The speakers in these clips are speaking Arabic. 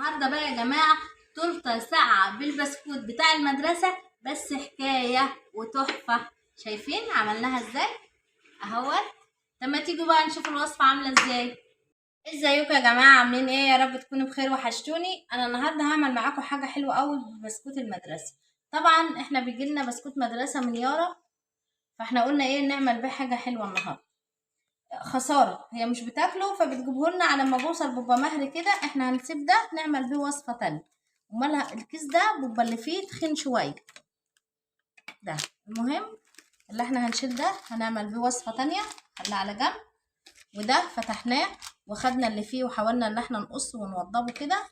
النهارده بقى يا جماعه تورته ساقعه بالبسكوت بتاع المدرسه، بس حكايه وتحفه. شايفين عملناها ازاي اهوت؟ طب ما تيجوا بقى نشوف الوصفه عامله ازاي. ازيكم يا جماعه، عاملين ايه؟ يا رب تكونوا بخير، وحشتوني. انا النهارده هعمل معاكم حاجه حلوه قوي ببسكوت المدرسه. طبعا احنا بيجيلنا بسكوت مدرسه من يارا، فاحنا قلنا ايه نعمل بيه حاجه حلوه النهارده. خسارة هي مش بتاكله فبتجيبهولنا على ما بوصل بيبقى مهري كده. احنا هنسيب ده نعمل بيه وصفة تانية. امال الكيس ده بيبقى اللي فيه تخين شوية ده. المهم اللي احنا هنشيل ده هنعمل بيه وصفة تانية، خليه على جنب. وده فتحناه وخدنا اللي فيه وحاولنا ان احنا نقصه ونوضبه كده.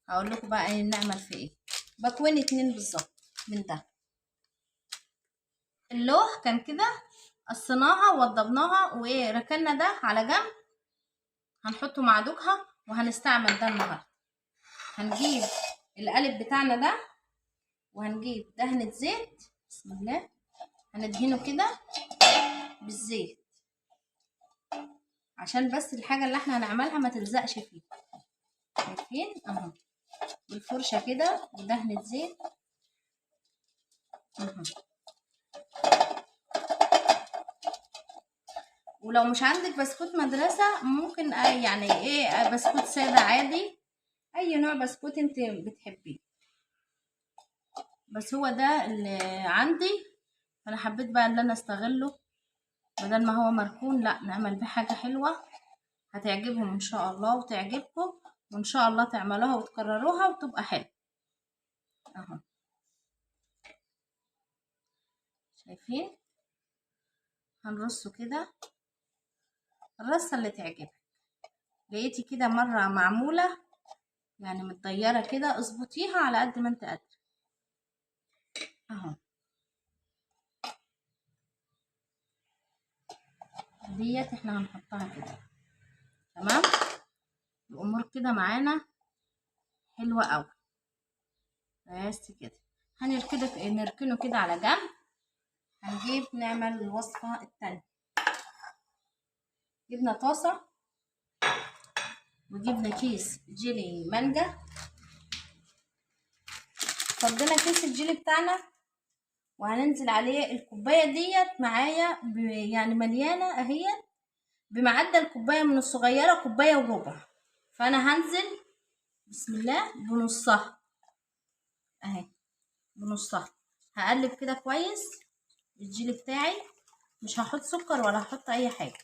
هقول لكم بقى ايه نعمل فيه ايه. بكوين 2 بالظبط من ده. اللوح كان كده، قصيناها ووضبناها وايه ركننا ده على جنب. هنحطه مع دوكها وهنستعمل ده النهارده. هنجيب القالب بتاعنا ده وهنجيب دهنة زيت. بسم الله. هندهنه كده بالزيت عشان بس الحاجة اللي احنا هنعملها ما تلزقش فيه. شايفين اهو، بالفرشة كده ودهنة زيت اهو. ولو مش عندك بسكوت مدرسة ممكن يعني ايه بسكوت سادة عادي، اي نوع بسكوت انت بتحبيه. بس هو ده اللي عندي، فانا حبيت بقى ان انا استغله بدل ما هو مركون، لا نعمل بيه حاجة حلوة هتعجبهم ان شاء الله وتعجبكم، وان شاء الله تعملوها وتكرروها وتبقى حلوة اهو. شايفين؟ هنرصه كده الرصة اللي تعجبك. لقيتي كده مرة معمولة يعني متضيرة كده، اظبطيها على قد ما انت قادرة اهو. ديت احنا هنحطها كده تمام. الامور كده معانا حلوة اوي. بس كده نركنه كده على جنب. هنجيب نعمل الوصفة التانية. جبنا طاسة وجبنا كيس جيلي مانجا. فضينا كيس الجيلي بتاعنا وهننزل عليه الكوباية ديت معايا يعني مليانة اهي، بمعدل كوباية من الصغيرة، كوباية وربع. فانا هنزل بسم الله بنصها اهي، بنصها. هقلب كده كويس الجيلي بتاعي، مش هحط سكر ولا هحط اي حاجة،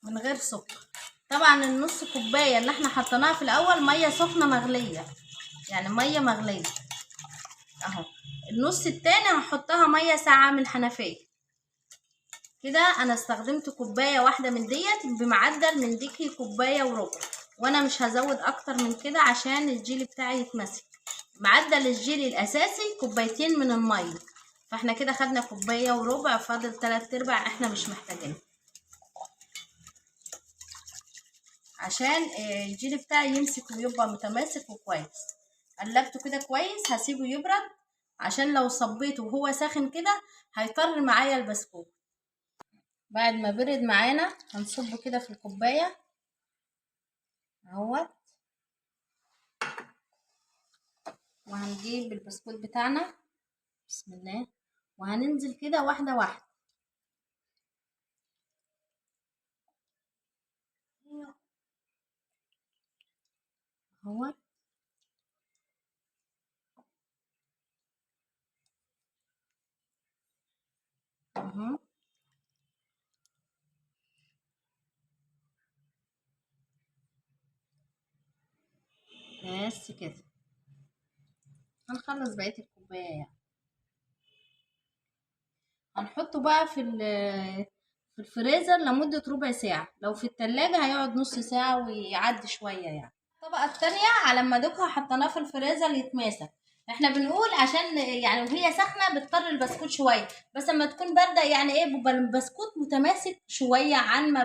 من غير سكر. طبعا النص كوباية اللي احنا حطيناها في الاول مية سخنة مغلية، يعني مية مغلية اهو. النص التاني هحطها مية ساقعة من الحنفية. كده انا استخدمت كوباية واحدة من ديت، بمعدل من ديكي كوباية وربع، وانا مش هزود اكتر من كده عشان الجيلي بتاعي يتمسك. معدل الجيلي الاساسي كوبايتين من المية، فاحنا كده خدنا كوباية وربع، فاضل 3/4 احنا مش محتاجين. عشان الجيلي بتاعي يمسك ويبقى متماسك وكويس. قلبته كده كويس، هسيبه يبرد عشان لو صبيته وهو ساخن كده هيطر معايا البسكوت. بعد ما برد معانا هنصبه كده في الكوبايه اهوت، وهنجيب البسكوت بتاعنا بسم الله، وهننزل كده واحده واحده اهوت اهو. بس كده هنخلص بقيه الكوبايه يعني. هنحطه بقى في الفريزر لمدة ربع ساعة، لو في التلاجة هيقعد نص ساعة ويعدي شوية يعني. الطبقة التانية على ما دوكها حطيناه في الفريزر يتماسك. احنا بنقول عشان يعني وهي سخنة بتطر البسكوت شوية، بس لما تكون باردة يعني ايه بيبقى البسكوت متماسك شوية عن ما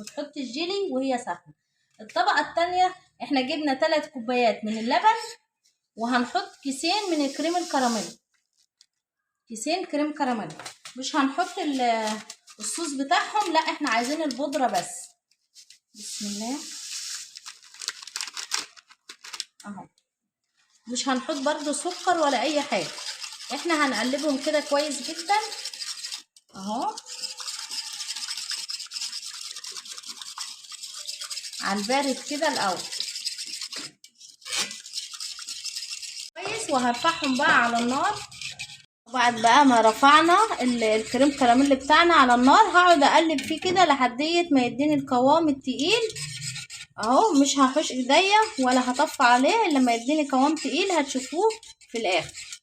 بتحط الجيلي وهي سخنة. الطبقة التانية احنا جبنا 3 كوبايات من اللبن، وهنحط كيسين من الكريم الكراميل، كيسين كريم كراميل. مش هنحط الصوص بتاعهم، لا احنا عايزين البودرة بس. بسم الله اهو. مش هنحط برضو سكر ولا اي حاجه، احنا هنقلبهم كده كويس جدا اهو على البارد كده الاول كويس، وهرفعهم بقى على النار. وبعد بقى ما رفعنا الكريم كراميل بتاعنا على النار، هقعد اقلب فيه كده لحدية ما يديني القوام التقيل اهو. مش هحوش ايديا ولا هطفي عليه الا لما يديني قوام تقيل، هتشوفوه في الاخر.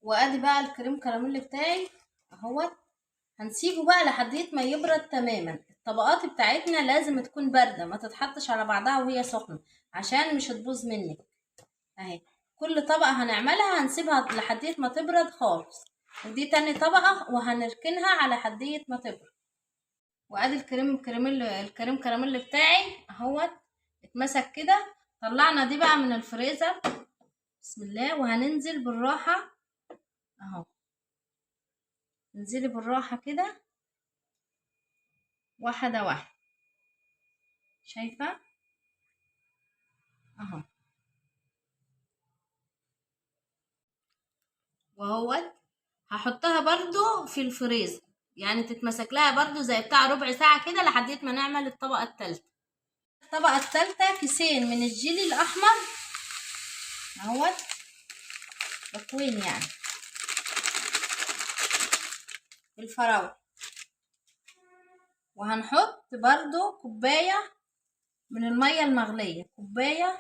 وادي بقى الكريم كراميل بتاعي اهوت. هنسيبه بقى لحدية ما يبرد تماما. الطبقات بتاعتنا لازم تكون باردة، ما تتحطش على بعضها وهي سخنة عشان مش هتبوظ منك اهي. كل طبقة هنعملها هنسيبها لحدية ما تبرد خالص، ودي تاني طبقة وهنركنها على حدية ما تبرد. وادي الكريم كراميل بتاعي اهوت اتمسك كده. طلعنا دي بقى من الفريزر بسم الله، وهننزل بالراحة اهو. انزلي بالراحة كده واحدة واحدة، شايفة اهو. وهوت هحطها برضو في الفريزر، يعني تتمسك لها برضو زي بتاع ربع ساعة كده لحد ما نعمل الطبقة التالتة. الطبقة التالتة كيسين من الجيلي الأحمر اهوت تكوين يعني بالفراولة. وهنحط برضو كوباية من المية المغلية، كوباية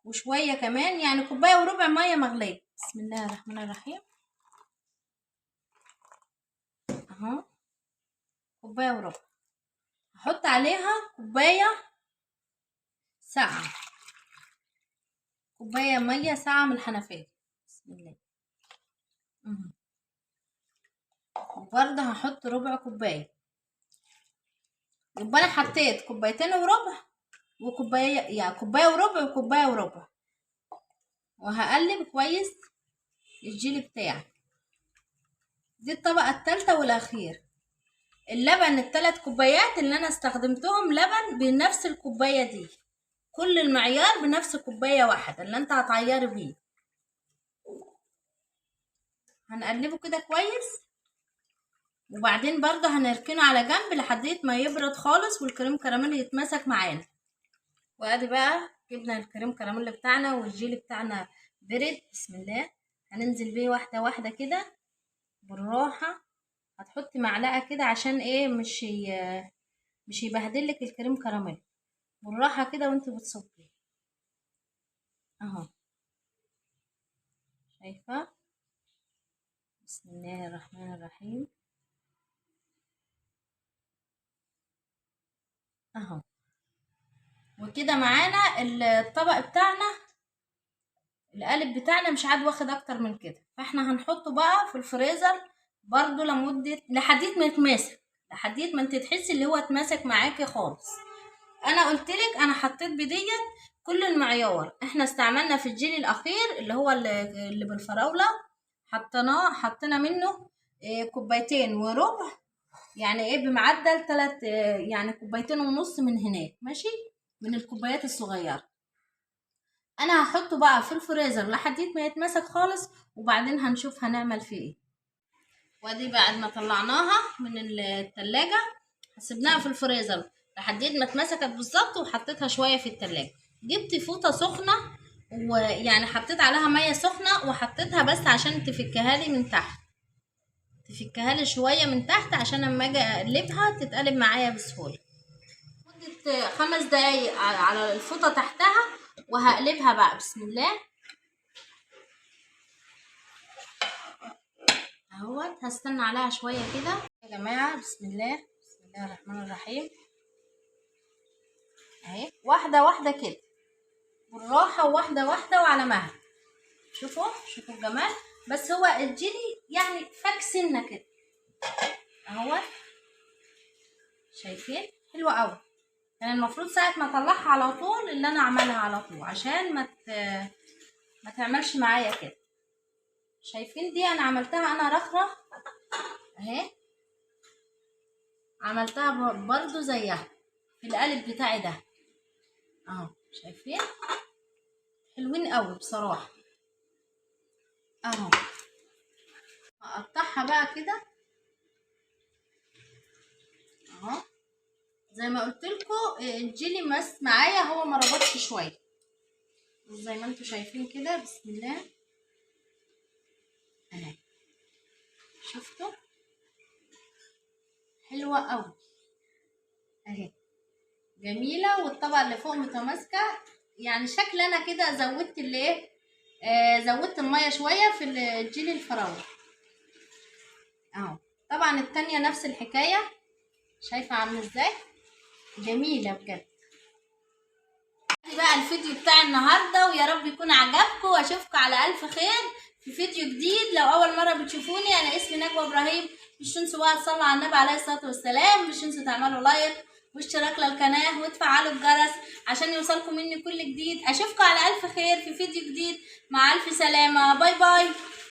وشوية كمان، يعني كوباية وربع مية مغلية. بسم الله الرحمن الرحيم اهو، كوباية وربع. هحط عليها كوباية ساقعة، كوباية مية ساقعة من الحنفية. بسم الله وبرضه هحط ربع كوباية، يبقى انا حطيت كوبايتين وربع وكوباية، يعني كوباية وربع وكوباية وربع. وهقلب كويس الجيلي بتاعي. دي الطبقة التالتة والأخير. اللبن التلات كوبايات اللي أنا استخدمتهم لبن بنفس الكوباية دي، كل المعيار بنفس كوباية واحدة اللي انت هتعيري بيه. هنقلبه كده كويس، وبعدين برضه هنركنه على جنب لحد ما يبرد خالص والكريم كراميل يتمسك معانا. وادي بقى جبنا الكريم كراميل بتاعنا والجيلي بتاعنا برد. بسم الله هننزل بيه واحدة واحدة كده بالراحة. هتحطي معلقة كده عشان ايه مش يبهدلك الكريم كراميل. بالراحة كده وانت بتصبي اهو، شايفة. بسم الله الرحمن الرحيم اهو. وكده معانا الطبق بتاعنا، القالب بتاعنا مش عاد واخد اكتر من كده، فاحنا هنحطه بقى في الفريزر برضو لمدة لحديت ما يتماسك، لحديت ما انت تحسي اللي هو اتماسك معاكي خالص. انا قلتلك انا حطيت بديت كل المعيار. احنا استعملنا في الجيل الاخير اللي هو اللي بالفراولة، حطينا منه كوبايتين وربع، يعني ايه بمعدل 3 يعني كوبايتين ونص من هناك ماشي، من الكوبايات الصغيرة. انا هحطه بقى في الفريزر لحد ما يتمسك خالص، وبعدين هنشوف هنعمل فيه ايه. وادي بعد ما طلعناها من التلاجة سيبناها في الفريزر لحد ما اتمسكت بالظبط، وحطيتها شوية في التلاجة. جبت فوطة سخنة ويعني حطيت عليها مية سخنة وحطيتها بس عشان تفكها لي من تحت، تفكها لي شوية من تحت عشان اما اجي اقلبها تتقلب معايا بسهولة. مدة 5 دقايق على الفوطة تحتها، وهقلبها بقى. بسم الله اهوت. هستنى عليها شوية كده يا جماعة. بسم الله الرحمن الرحيم اهي، واحدة واحدة كده بالراحة، واحدة واحدة وعلى مهل. شوفوا الجمال. بس هو الجيلي يعني فك سنة كده اهوت، شايفين حلوة قوي. يعني المفروض ساعة ما اطلعها على طول اللي انا اعملها على طول عشان ما تعملش معايا كده. شايفين دي انا عملتها انا رخرة اهي، عملتها برضو زيها في القالب بتاعي ده اهو. شايفين حلوين قوي بصراحه اهو. هقطعها بقى كده اهو. زي ما قلت لكم الجيلي مس معايا هو ما ربطش شويه زي ما انتم شايفين كده. بسم الله اهي. شفتوا حلوه قوي اهي جميله. والطبقه اللي فوق متماسكه. يعني شكل انا كده زودت الايه زودت الميه شويه في الجيلي الفراوله اهو. طبعا التانية نفس الحكايه. شايفه عامله ازاي جميله بجد. دي بقى الفيديو بتاع النهارده ويا رب يكون عجبكم واشوفكم على الف خير في فيديو جديد. لو اول مره بتشوفوني انا اسمي نجوى ابراهيم. مش تنسوا بقى تصلوا على النبي عليه الصلاه والسلام. مش تنسوا تعملوا لايك واشتراك للقناه وتفعلوا الجرس عشان يوصلكم مني كل جديد. اشوفكم على الف خير في فيديو جديد. مع الف سلامه. باي باي.